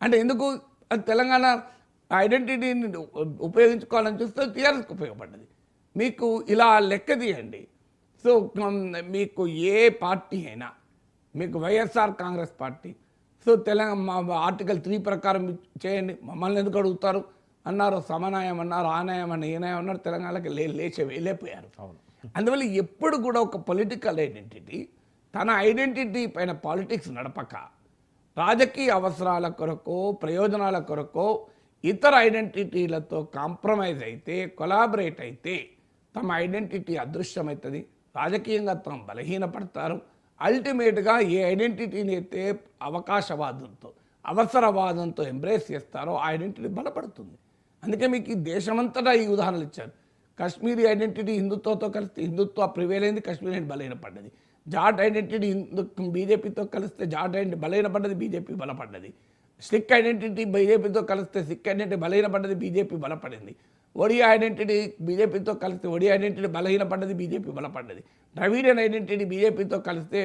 అంటే ఎందుకు అది తెలంగాణ ఐడెంటిటీని ఉపయోగించుకోవాలని చూస్తే టీఆర్ఎస్కి ఉపయోగపడ్డది. మీకు ఇలా లెక్క తీయండి. సో మీకు ఏ పార్టీ అయినా, మీకు YSR Congress party, so Telangana article 3 ప్రకారం చేయండి, మమ్మల్ని ఎందుకు అడుగుతారు అన్నారు, సమన్వయం అన్నారు, ఆనయం అని ఈనయం అన్నారు, తెలంగాణకి వెళ్ళిపోయారు. అందువల్ల ఎప్పుడు కూడా ఒక పొలిటికల్ ఐడెంటిటీ తన ఐడెంటిటీ పైన పాలిటిక్స్ నడపక రాజకీయ అవసరాల కొరకో ప్రయోజనాల కొరకో ఇతర ఐడెంటిటీలతో కాంప్రమైజ్ అయితే, కొలాబరేట్ అయితే తమ ఐడెంటిటీ అదృశ్యమవుతుంది, రాజకీయంగా తాము బలహీనపడతారు. అల్టిమేట్గా ఏ ఐడెంటిటీని అయితే అవకాశవాదంతో అవసరవాదంతో ఎంబ్రేస్ చేస్తారో ఆ ఐడెంటిటీ బలపడుతుంది. అందుకే మీకు ఈ దేశమంతటా ఈ ఉదాహరణలు ఇచ్చారు. కాశ్మీరీ ఐడెంటిటీ హిందుత్వతో కలిస్తే హిందుత్వ ప్రివేల్ అయింది, కాశ్మీర్ ఐడెంటిటీ బలహీనపడ్డది. జాట్ ఐడెంటిటీ బీజేపీతో కలిస్తే జాట్ ఐడెంటిటీ బలహీనపడ్డది, బీజేపీ బలపడ్డది. సిక్ ఐడెంటిటీ బీజేపీతో కలిస్తే సిక్ ఐడెంటిటీ బలహీనపడ్డది, బీజేపీ బలపడింది. ఒడియా ఐడెంటిటీ బీజేపీతో కలిస్తే ఒడియా ఐడెంటిటీ బలహీనపడ్డది, బీజేపీ బలపడ్డది. ద్రవిడియన్ ఐడెంటిటీ బీజేపీతో కలిస్తే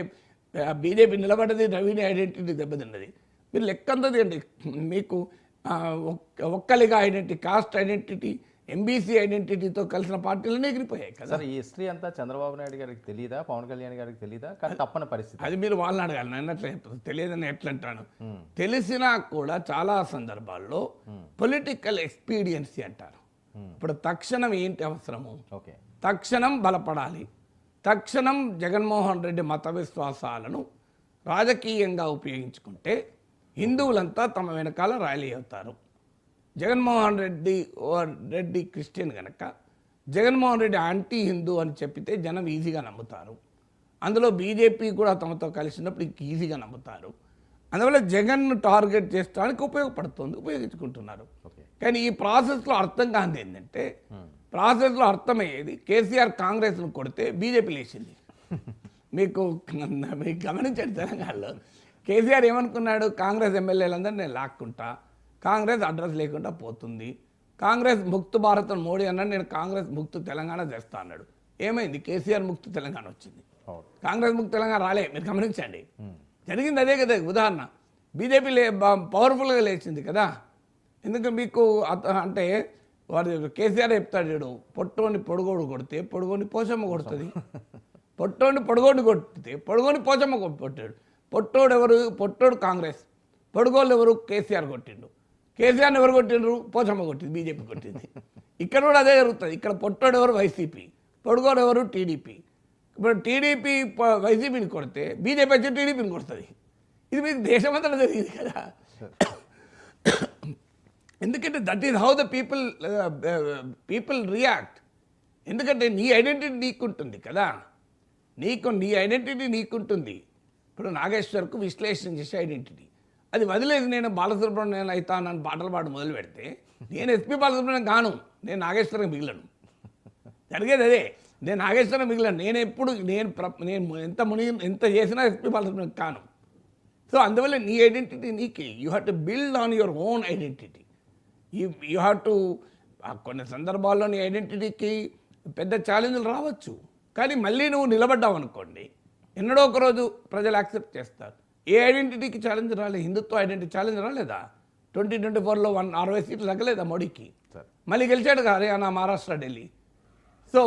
బీజేపీ నిలబడ్డది, ద్రవిడియన్ ఐడెంటిటీ దెబ్బతిన్నది. మీరు లెక్కంతది అండి. మీకు Vokkaliga identity, caste identity, MBC ఐడెంటిటీతో కలిసిన పార్టీలనే ఎగిరిపోయాయి కదా. సార్, ఈ హిస్టరీ అంతా చంద్రబాబు నాయుడు గారికి తెలియదా, పవన్ కళ్యాణ్ గారికి తెలియదా? కానీ తప్పని పరిస్థితి. అది మీరు వాళ్ళని అడగాలి, నన్ను అట్లా తెలియదని ఎట్లా అంటాను. తెలిసినా కూడా చాలా సందర్భాల్లో పొలిటికల్ ఎక్స్పీడియన్సీ అంటారు. ఇప్పుడు తక్షణం ఏంటి అవసరము? తక్షణం బలపడాలి, తక్షణం జగన్మోహన్ రెడ్డి మత విశ్వాసాలను రాజకీయంగా ఉపయోగించుకుంటే హిందువులంతా తమ వెనకాల ర్యాలీ అవుతారు. జగన్మోహన్ రెడ్డి క్రిస్టియన్ కనుక జగన్మోహన్ రెడ్డి యాంటీ హిందూ అని చెప్పితే జనం ఈజీగా నమ్ముతారు. అందులో బీజేపీ కూడా తమతో కలిసినప్పుడు ఈజీగా నమ్ముతారు. అందువల్ల జగన్ను టార్గెట్ చేయడానికి ఉపయోగించుకుంటున్నారు. కానీ ఈ ప్రాసెస్లో అర్థం కానిది ఏంటంటే, ప్రాసెస్లో అర్థమయ్యేది కేసీఆర్ కాంగ్రెస్ను కొడితే బీజేపీ లేచింది. మీకు గమనించండి, తెలంగాణలో కేసీఆర్ ఏమనుకున్నాడు, కాంగ్రెస్ ఎమ్మెల్యేలందరూ నేను లాక్కుంటా, కాంగ్రెస్ అడ్రస్ లేకుండా పోతుంది, కాంగ్రెస్ ముక్త్ భారత్ మోడీ అన్నాడు, నేను కాంగ్రెస్ ముక్త్ తెలంగాణ చేస్తా అన్నాడు. ఏమైంది? కేసీఆర్ ముక్త్ తెలంగాణ వచ్చింది, కాంగ్రెస్ ముక్త్ తెలంగాణ రాలే. మీరు గమనించండి, జరిగింది అదే కదా. ఉదాహరణ, బీజేపీ పవర్ఫుల్గా లేచింది కదా. ఎందుకు మీకు అంటే వాడు కేసీఆర్ చెప్తాడు, పొట్టోని పొడుగోడు కొడితే పొడుగోని పోచమ్మ కొడుతుంది, పొట్టోని పొడుగోడిని కొడితే పొడుగోని పోచమ్మ కొట్టాడు. పొట్టోడు ఎవరు? పొట్టోడు కాంగ్రెస్, పొడుగోళ్ళు ఎవరు? కేసీఆర్ కొట్టిండు. కేసీఆర్ని ఎవరు కొట్టిండ్రు? పోచమ్మ కొట్టింది, బీజేపీ కొట్టింది. ఇక్కడ కూడా అదే జరుగుతుంది. ఇక్కడ పొట్టోడు ఎవరు? వైసీపీ, పొడుగోడు ఎవరు? టీడీపీ. ఇప్పుడు టీడీపీ వైసీపీని కొడితే బీజేపీ వచ్చి టీడీపీని కొడుతుంది. ఇది మీకు దేశమంతా జరిగింది కదా. ఎందుకంటే that is how the people react. ఎందుకంటే నీ ఐడెంటిటీ నీకుంటుంది కదా, నీ ఐడెంటిటీ నీకుంటుంది. ఇప్పుడు నాగేశ్వర్కు విశ్లేషణ చేసే ఐడెంటిటీ, అది వదిలేసి నేను బాలసుబ్రహ్మణ్యం అవుతానని పాటలు పాడు మొదలు పెడితే నేను ఎస్పీ బాలసుబ్రహ్మణ్యం కాను, నేను నాగేశ్వరం మిగిలను. జరిగేది అదే, నేను నాగేశ్వరం మిగిలను. నేను ఎప్పుడు ఎంత చేసినా ఎస్పీ బాలసుబ్రహ్మణ్యం కాను. సో అందువల్ల నీ ఐడెంటిటీ నీకే. You have to build on your own identity. You have to, కొన్ని సందర్భాల్లో నీ ఐడెంటిటీకి పెద్ద ఛాలెంజ్లు రావచ్చు, కానీ మళ్ళీ నువ్వు నిలబడ్డావు అనుకోండి, ఎన్నడో ఒకరోజు ప్రజలు యాక్సెప్ట్ చేస్తారు. ఏ ఐడెంటిటీకి ఛాలెంజ్ రాలేదు? హిందుత్వ ఐడెంటిటీ ఛాలెంజ్ రాలేదా? 2024లో 60 సీట్లు తగ్గలేదా మోడీకి? మళ్ళీ గెలిచాడు కదా హర్యానా, మహారాష్ట్ర, ఢిల్లీ. సో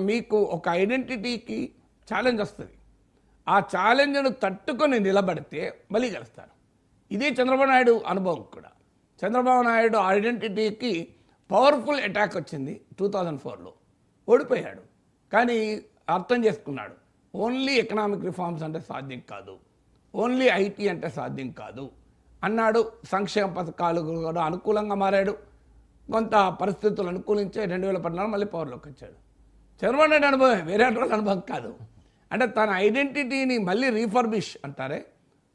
మీకు ఒక ఐడెంటిటీకి ఛాలెంజ్ వస్తుంది, ఆ ఛాలెంజ్ను తట్టుకొని నిలబడితే మళ్ళీ గెలుస్తారు. ఇదే చంద్రబాబు నాయుడు అనుభవం కూడా. చంద్రబాబు నాయుడు ఐడెంటిటీకి పవర్ఫుల్ అటాక్ వచ్చింది 2004లో, ఓడిపోయాడు. కానీ అర్థం చేసుకున్నాడు, ఓన్లీ ఎకనామిక్ రిఫార్మ్స్ అంటే సాధ్యం కాదు, ఓన్లీ ఐటీ అంటే సాధ్యం కాదు అన్నాడు. సంక్షేమ పథకాలు కూడా అనుకూలంగా మారాడు. కొంత పరిస్థితులు అనుకూలించే 2014 మళ్ళీ పవర్లోకి వచ్చాడు. చంద్రబాబు నాయుడు అనుభవం వేరే వాళ్ళ అనుభవం కాదు. అంటే తన ఐడెంటిటీని మళ్ళీ రీఫర్బిష్ అంటారే,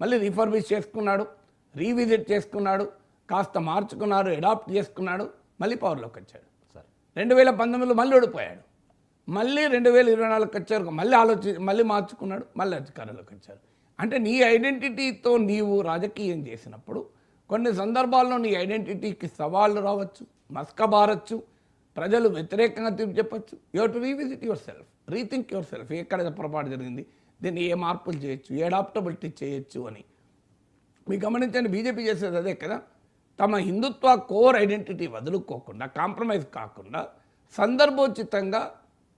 మళ్ళీ రీఫర్బిష్ చేసుకున్నాడు, రీవిజిట్ చేసుకున్నాడు, కాస్త మార్చుకున్నాడు, అడాప్ట్ చేసుకున్నాడు, మళ్ళీ పవర్లోకి వచ్చాడు. 2019లో మళ్ళీ ఓడిపోయాడు, మళ్ళీ 2024 వచ్చారు, మళ్ళీ మార్చుకున్నాడు, మళ్ళీ అధికారంలోకి వచ్చారు. అంటే నీ ఐడెంటిటీతో నీవు రాజకీయం చేసినప్పుడు కొన్ని సందర్భాల్లో నీ ఐడెంటిటీకి సవాళ్ళు రావచ్చు, మస్కబారచ్చు, ప్రజలు వ్యతిరేకంగా తీర్పు చెప్పచ్చు. You have to revisit your self, rethink your self. ఎక్కడ పొరపాటు జరిగింది, దీన్ని ఏ మార్పులు చేయొచ్చు, ఏ అడాప్టబిలిటీ చేయొచ్చు అని. మీరు గమనించండి, బీజేపీ చేసేది అదే కదా. తమ హిందుత్వ కోర్ ఐడెంటిటీ వదులుకోకుండా కాంప్రమైజ్ కాకుండా సందర్భోచితంగా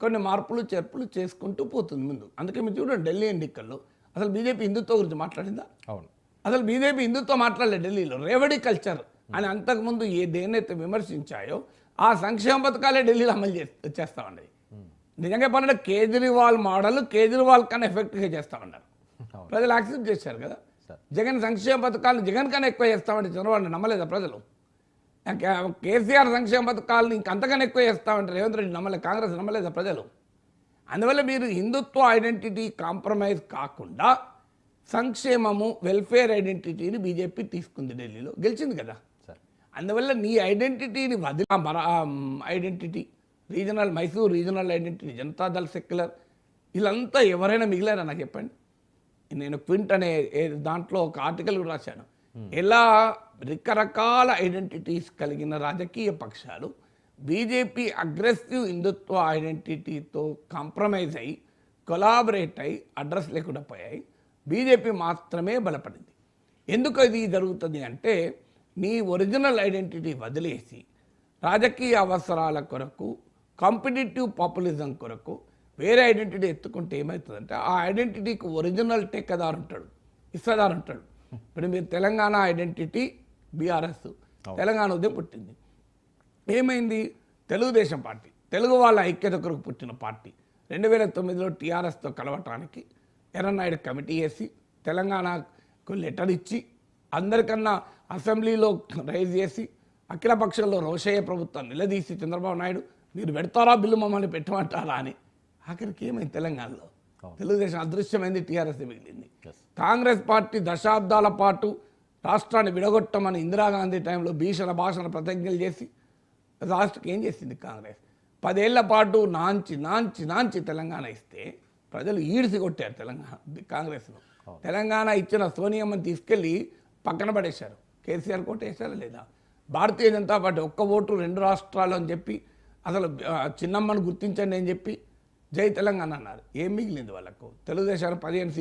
కొన్ని మార్పులు చేర్పులు చేసుకుంటూ పోతుంది ముందు. అందుకే మీరు చూడండి ఢిల్లీ ఎన్నికల్లో అసలు బీజేపీ హిందుత్వ గురించి మాట్లాడిందా? అవును. అసలు బీజేపీ హిందుత్వ మాట్లాడలేదు ఢిల్లీలో. రేవడి కల్చర్ అని అంతకుముందు దేన్నైతే విమర్శించాయో ఆ సంక్షేమ పథకాలే ఢిల్లీలో అమలు చేస్తామండి. నిజంగా చెప్పాలంటే కేజ్రీవాల్ మోడల్ కేజ్రీవాల్ కన్నా ఎఫెక్ట్గా చేస్తామన్నారు. ప్రజలు యాక్సెప్ట్ చేశారు కదా. జగన్ సంక్షేమ పథకాలను జగన్ కన్నా ఎక్కువ చేస్తామంటే చంద్రబాబు నమ్మలేదా ప్రజలు? కేసీఆర్ సంక్షేమ పథకాలను ఇంకంతకన్నా ఎక్కువ చేస్తామంటే రేవంత్ రెడ్డి నమ్మలేదు, కాంగ్రెస్ నమ్మలేదా ప్రజలు? అందువల్ల మీరు హిందుత్వ ఐడెంటిటీ కాంప్రమైజ్ కాకుండా సంక్షేమము వెల్ఫేర్ ఐడెంటిటీని బీజేపీ తీసుకుంది, ఢిల్లీలో గెలిచింది కదా. అందువల్ల నీ ఐడెంటిటీని వదిలి identity regional Mysore regional identity Janata Dal secular వీళ్ళంతా ఎవరైనా మిగిలారా నాకు చెప్పండి. నేను క్వింట్ అనే దాంట్లో ఒక ఆర్టికల్ కూడా రాశాను. ఎలా రకరకాల ఐడెంటిటీస్ కలిగిన రాజకీయ పక్షాలు బీజేపీ అగ్రెసివ్ హిందుత్వ ఐడెంటిటీతో కాంప్రమైజ్ అయ్యి కొలాబరేట్ అయ్యి అడ్రస్ లేకుండా పోయాయి. బీజేపీ మాత్రమే బలపడింది. ఎందుకు ఇది జరుగుతుంది అంటే నీ ఒరిజినల్ ఐడెంటిటీ వదిలేసి రాజకీయ అవసరాల కొరకు కాంపిటేటివ్ పాపులిజం కొరకు వేరే ఐడెంటిటీ ఎత్తుకుంటే ఏమవుతుందంటే ఆ ఐడెంటిటీకి ఒరిజినల్ టెక్కదారు ఉంటాడు, ఇస్తదారు ఉంటాడు. ఇప్పుడు మీరు తెలంగాణ ఐడెంటిటీ బీఆర్ఎస్ తెలంగాణ ఉదయం పుట్టింది. ఏమైంది? తెలుగుదేశం పార్టీ తెలుగు వాళ్ళ ఐక్యత కొరకు పుట్టిన పార్టీ 2009లో టీఆర్ఎస్తో కలవటానికి ఎర్రనాయుడు కమిటీ వేసి తెలంగాణకు లెటర్ ఇచ్చి అందరికన్నా అసెంబ్లీలో రైజ్ చేసి అఖిలపక్షంలో రోషయ్య ప్రభుత్వం నిలదీసి చంద్రబాబు నాయుడు మీరు పెడతారా బిల్లు మమ్మల్ని పెట్టమంటారా అని ఆఖరికి ఏమైంది? తెలంగాణలో తెలుగుదేశం అదృశ్యమైంది, టీఆర్ఎస్ మిగిలింది. కాంగ్రెస్ పార్టీ దశాబ్దాల పాటు రాష్ట్రాన్ని విడగొట్టమని ఇందిరాగాంధీ టైంలో భీషణ భాషణ ప్రతిజ్ఞలు చేసి రాష్ట్రకి ఏం చేసింది కాంగ్రెస్? 10 ఏళ్ల పాటు నాంచి నాంచి నాంచి తెలంగాణ ఇస్తే ప్రజలు ఈడ్చి కొట్టారు తెలంగాణ కాంగ్రెస్ను. తెలంగాణ ఇచ్చిన సోనియమ్మని తీసుకెళ్ళి పక్కన పడేశారు. కేసీఆర్ కోట వేశారా లేదా? భారతీయ జనతా పార్టీ ఒక్క ఓటు 2 రాష్ట్రాలు అని చెప్పి అసలు చిన్నమ్మను గుర్తించండి అని చెప్పి జై తెలంగాణ అన్నారు. ఏం మిగిలింది వాళ్ళకు? తెలుగుదేశానికి 15